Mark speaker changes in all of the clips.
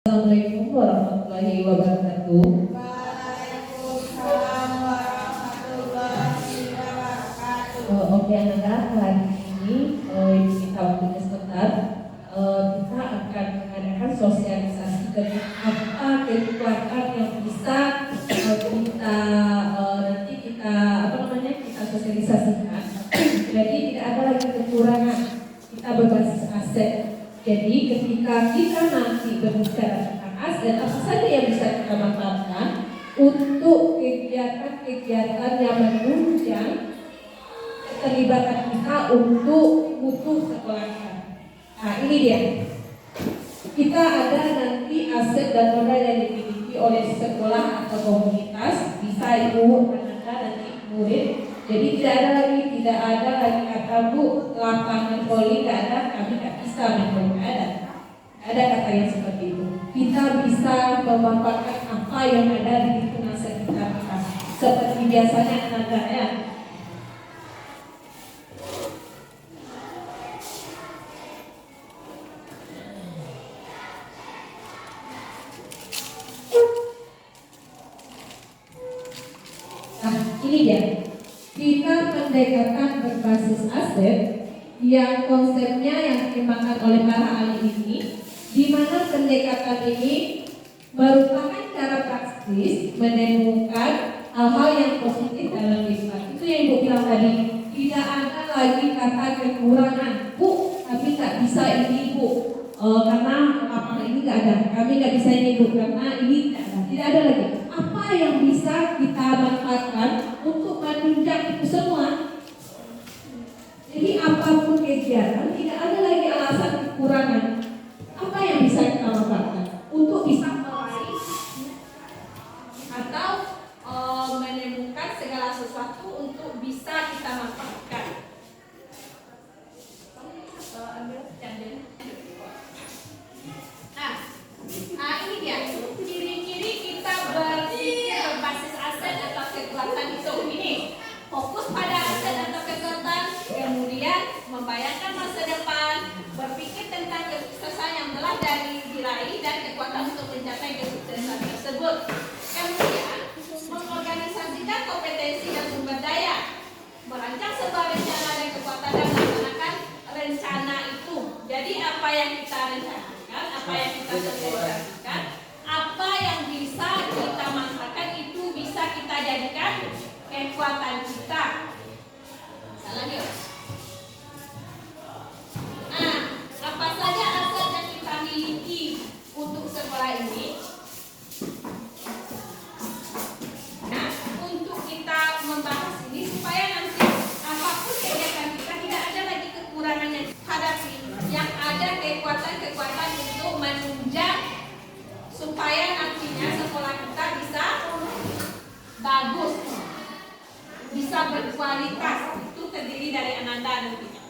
Speaker 1: Assalamualaikum warahmatullahi wabarakatuh.
Speaker 2: Waalaikumsalam warahmatullahi wabarakatuh.
Speaker 1: Oke Ananda, hari ini Ibu minta waktunya sebentar. Kita akan mengadakan sosialisasi tentang apa kekuatan yang bisa kita nanti kita kita sosialisasikan. Jadi tidak ada lagi kekurangan. Kita berbasis aset. Jadi ketika kita nanti berbicara tentang aset, apa saja yang bisa kita manfaatkan untuk kegiatan-kegiatan yang menunjang keterlibatan kita untuk mutu sekolah kita. Nah ini dia. Kita ada nanti aset dan modal yang dimiliki oleh sekolah atau komunitas, bisa ibu, anak nanti murid. Jadi tidak ada lagi kata bu lapangan voli tidak ada, kami tidak bisa ada kata yang seperti itu. Kita bisa memanfaatkan apa yang ada di lingkungan sekitar kita. Seperti biasanya anak ya. Nah ini dia. Kita pendekatan berbasis aset yang konsepnya yang dikembangkan oleh para ahli ini, di mana pendekatan ini merupakan cara praktis menemukan hal-hal yang positif dalam lingkungan. Itu yang Ibu bilang tadi, tidak ada lagi kata kekurangan, Bu, tapi nggak bisa ini Bu, karena lapangan ini nggak ada, kami nggak bisa ini Bu, karena ini tidak ada lagi. Apa yang bisa kita manfaatkan untuk menunjang itu semua? Jadi apapun kegiatan tidak ada lagi alasan kekurangan. Apa yang bisa kita manfaatkan untuk bisa meraih atau menemukan segala sesuatu untuk bisa kita manfaatkan. Nah, ini dia ciri-ciri kita berbasis aset atau kekuatan itu. Ini fokus pada aset atau kekuatan, kemudian membayangkan masa depan, berpikir tentang kesuksesan yang telah diraih dan kekuatan untuk mencapai kesuksesan tersebut. Kemudian mengorganisasikan kompetensi dan sumber daya, merancang sebuah rencana dan kekuatan dan melaksanakan rencana itu. Jadi apa yang kita rencanakan, apa yang kita sosialisasikan, apa yang bisa kita manfaatkan itu bisa kita jadikan kekuatan kita. Salah yuk. Nah, apa saja aset yang kita miliki untuk sekolah ini? Nah, untuk kita membahas ini supaya nanti apapun kegiatan kita tidak ada lagi kekurangan yang hadapi, yang ada kekuatan-kekuatan untuk menunjang supaya nantinya sekolah kita bisa bagus, bisa berkualitas. Itu terdiri dari Ananda nantinya.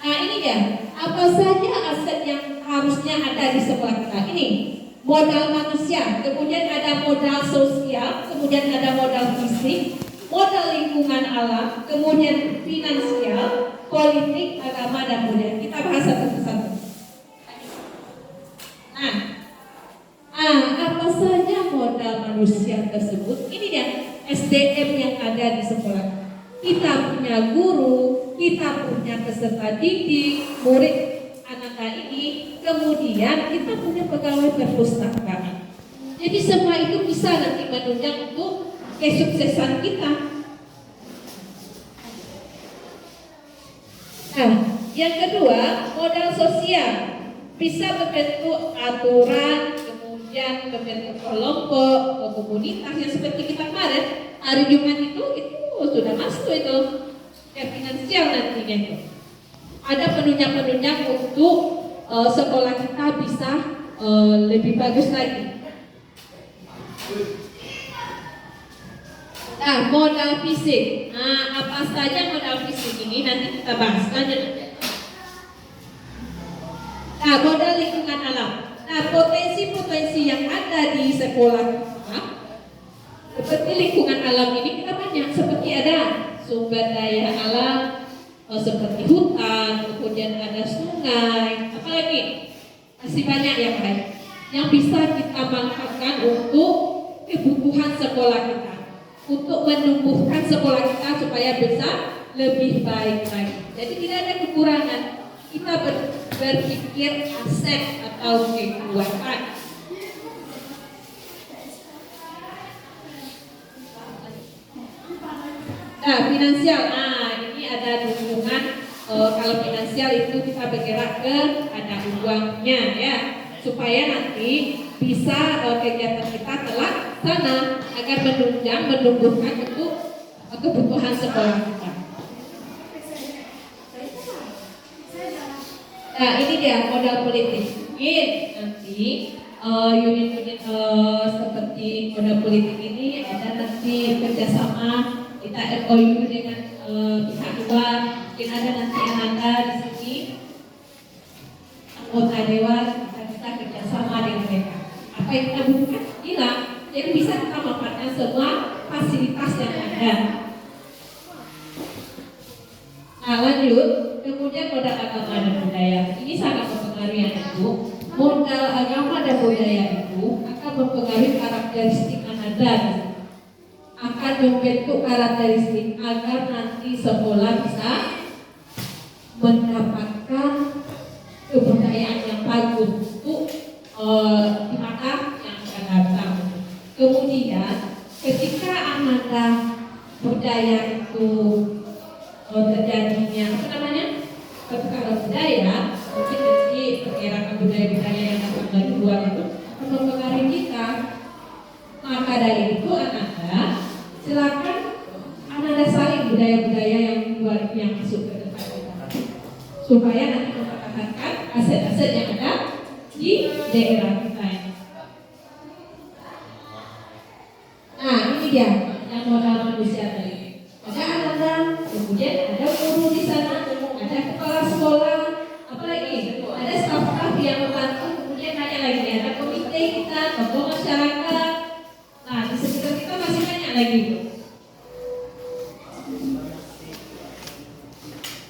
Speaker 1: Nah ini dia. Apa saja aset yang harusnya ada di sekolah kita? Ini modal manusia, kemudian ada modal sosial, kemudian ada modal fisik, modal lingkungan alam, kemudian finansial, politik, agama dan budaya. Kita bahas satu persatu. Apa saja modal manusia tersebut? Ini dia SDM yang ada di sekolah. Kita punya guru, kita punya peserta didik, murid anak ini, kemudian kita punya pegawai perpustakaan. Jadi semua itu bisa nanti menunjang untuk kesuksesan kita. Nah, yang kedua, modal sosial bisa berbentuk aturan, kemudian berbentuk kelompok, komunitas yang seperti kita kemarin hari Jumat itu sudah masuk itu ke finansial nantinya itu. Ada penunjang-penunjang untuk sekolah kita bisa lebih bagus lagi. Nah, modal fisik. Nah, apa saja modal fisik ini nanti kita bahas lanjut. Nah, modal lingkungan alam. Nah, potensi-potensi yang ada di sekolah kita, seperti lingkungan alam ini kita banyak, seperti ada sumber daya alam, seperti hutan, kemudian ada sungai, apalagi masih banyak yang lain yang bisa kita manfaatkan untuk kebutuhan sekolah kita, untuk menumbuhkan sekolah kita supaya bisa lebih baik lagi. Jadi tidak ada kekurangan. Kita berpikir aset atau kekuatan. Nah, finansial. Nah, ini ada dukungan. Kalau finansial itu kita bergerak ke ada uangnya ya, supaya nanti bisa kegiatan kita terlaksana agar menunjang menumbuhkan untuk kebutuhan sekolah kita. Nah, ini dia modal politik. Mungkin nanti unit-unit seperti modal politik ini ada nanti kerjasama kita MOU dengan pihak luar. Mungkin ada nanti yang ada di sini anggota dewan, kita bisa kerjasama dengan mereka. Apa yang kita butuhkan hilang, jadi bisa kita manfaatkan semua fasilitas yang ada. Nah, lanjut, kemudian modal agama dan budaya. Ini sangat mempengaruhi yang itu. Modal agama dan budaya itu akan mempengaruhi karakteristik anak, akan membentuk karakteristik agar nanti sekolah bisa mendapatkan kebudayaan yang bagus untuk di masa yang akan datang. Kemudian ketika amanah budaya itu terjadinya pertukaran budaya, mungkin nanti pergerakan budaya-budaya yang datang dari luar itu akan mempengaruhi kita. Maka dari itu anak-anak, silakan anak-anak saling budaya-budaya yang luar yang masuk ke tempat kita, supaya nanti mempertahankan aset-aset yang ada di daerah kita. Nah, ini dia yang modal manusia tadi. Ada anak-anak, kemudian ada guru di sana, ada kepala sekolah, apalagi ada staf-staf yang membantu, kemudian ada lagi ada komite kita, tokoh masyarakat. Nah, di sekitar kita masih banyak lagi.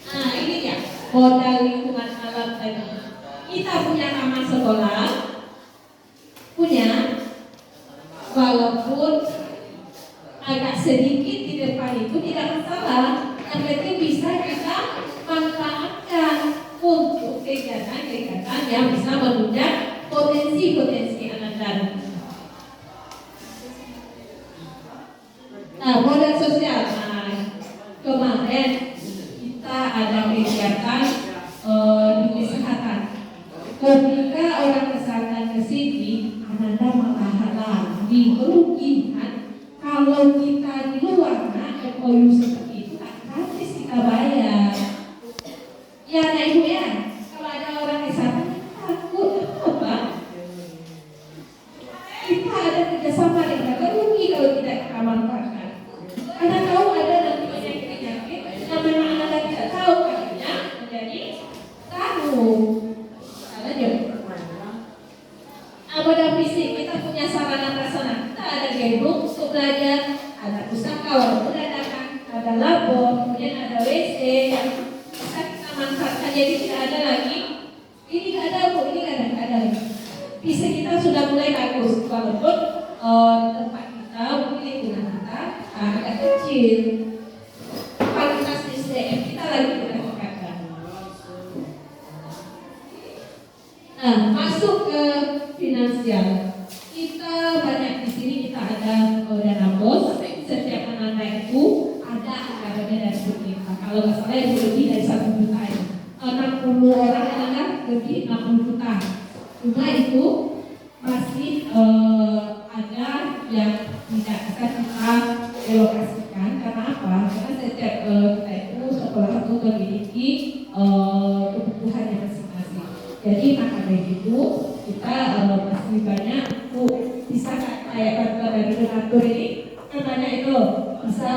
Speaker 1: Nah, ini ya modal lingkungan alam tadi. Kita punya taman sekolah, punya, walaupun agak sedikit di depan itu tidak masalah, yang penting bisa kita manfaatkan untuk kegiatan-kegiatan yang bisa menunjang potensi-potensi anak-anak. Nah, modal sosial. Nah, kemarin kita ada kegiatan di kesehatan. Ketika orang kesehatan ke sini, Anda malah lagi kerugian. Kalau kita di luar, MOU seperti itu gratis kita bayar. Ya, nah ibu ya, kalau ada orang kesehatan takut apa? Kita ada kerjasama dengan rugi kalau tidak kita manfaatkan. Karena tahu ada nanti penyakit-penyakit yang memang Anda tidak tahu, akhirnya menjadi tanggung. Modal fisik, kita punya sarana prasarana. Kita ada gedung untuk belajar, ada pustaka walaupun ada labor, kemudian ada WC yang bisa kita manfaatkan. Jadi tidak ada lagi, ini tidak ada bu, ini tidak ada lagi. Fisik kita sudah mulai bagus, walaupun tempat kita mungkin lingkungan kita agak kecil. Kualitas SDM kita lagi tidak tingkatkan. Nah, masuk ke finansial. Kita banyak di sini, kita ada dana bos. Setiap anak-anak itu ada anggarannya dari pemerintah. Kalau nggak salah itu lebih dari 1 juta. 60 orang anak lebih 60 juta. Cuma itu masih ada yang tidak bisa kita relokasikan. Karena apa? Karena setiap kita itu sekolah itu memiliki kebutuhannya masing-masing. Jadi maka dari itu kita masih banyak bisa kayak bantuan dari donatur ini kan banyak itu bisa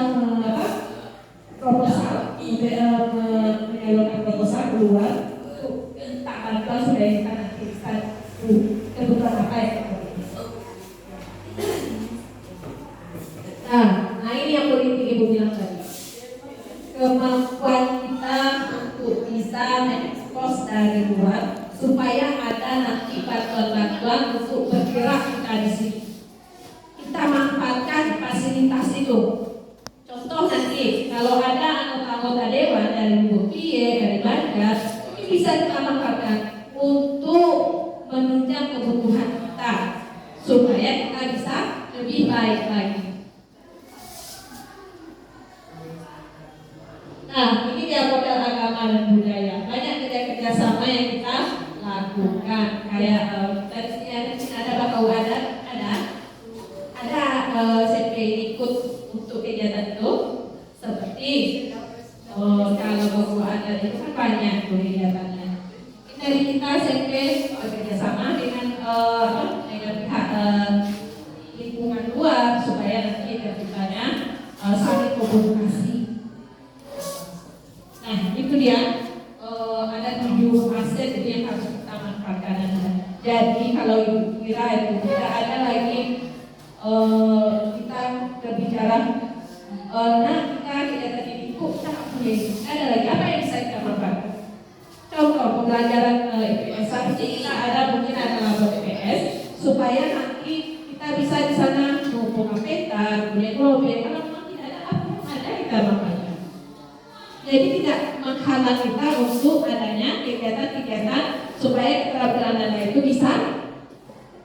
Speaker 1: proposal menyalurkan proposal keluar untuk minta bantuan supaya kita nanti bisa kebutuhan apa ya. Nah ini yang politik ibu bilang tadi, kemampuan kita dari luar supaya ada nanti bantuan-bantuan untuk bergerak kita di sini. Kita manfaatkan fasilitas itu. Contoh nanti kalau ada anggota-anggota dewan dari Bupie, dari Banjar, ini bisa kita manfaatkan untuk menunjang kebutuhan kita supaya kita bisa lebih baik lagi. Nah, ini dia modal agama dan budaya. Banyak kerja sama yang kita lakukan. Kayak dari sini ada bakau adat, ada SMP ikut untuk kegiatan itu. Seperti kalau bakau adat itu kan banyak kegiatannya. Dari kita SMP bekerja sama dengan pihak lingkungan luar supaya nanti kedepannya saling komunikasi. Nah, itu dia ada 7 aset itu yang harus kita manfaatkan. Jadi kalau ibu kira itu tidak ada lagi kita berbicara nah kita tadi itu kita punya ada lagi apa yang bisa kita manfaatkan. Contoh pembelajaran IPS kita ada mungkin ada labor IPS supaya nanti kita bisa di sana mengumpulkan peta, kemudian karena memang tidak ada apa yang ada kita manfaatkan. Jadi tidak menghalang kita untuk adanya kegiatan-kegiatan supaya keterampilan Anda itu bisa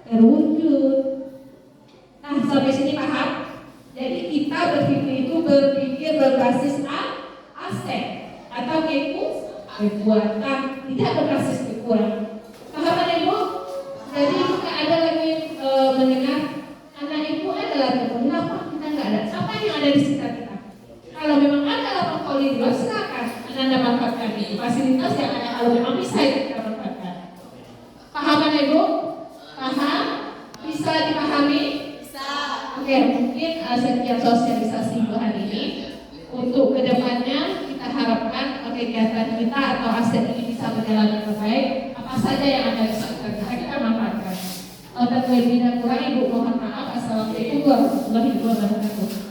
Speaker 1: terwujud. Nah, sampai sini paham? Jadi kita berpikir berbasis aset atau kekuatan, tidak berbasis kekurangan. Paham Ibu? Jadi kita ada lagi mendengar anak ibu adalah kenapa kita nggak ada? Apa yang ada di sekitar kita? Kalau memang ada lapang koridor, silakan Anda manfaatkan ini fasilitas yang ada. Kalau memang bisa kita manfaatkan. Paham Ibu? Paham? Bisa dipahami? Bisa. Oke, mungkin sekian sosialisasi Ibu hari ini. Untuk kedepannya kita harapkan kegiatan kita atau aset ini bisa berjalan dengan baik. Apa saja yang ada di sekitar kita manfaatkan. Dan lebih dan kurang Ibu mohon maaf. Assalamualaikum warahmatullahi wabarakatuh.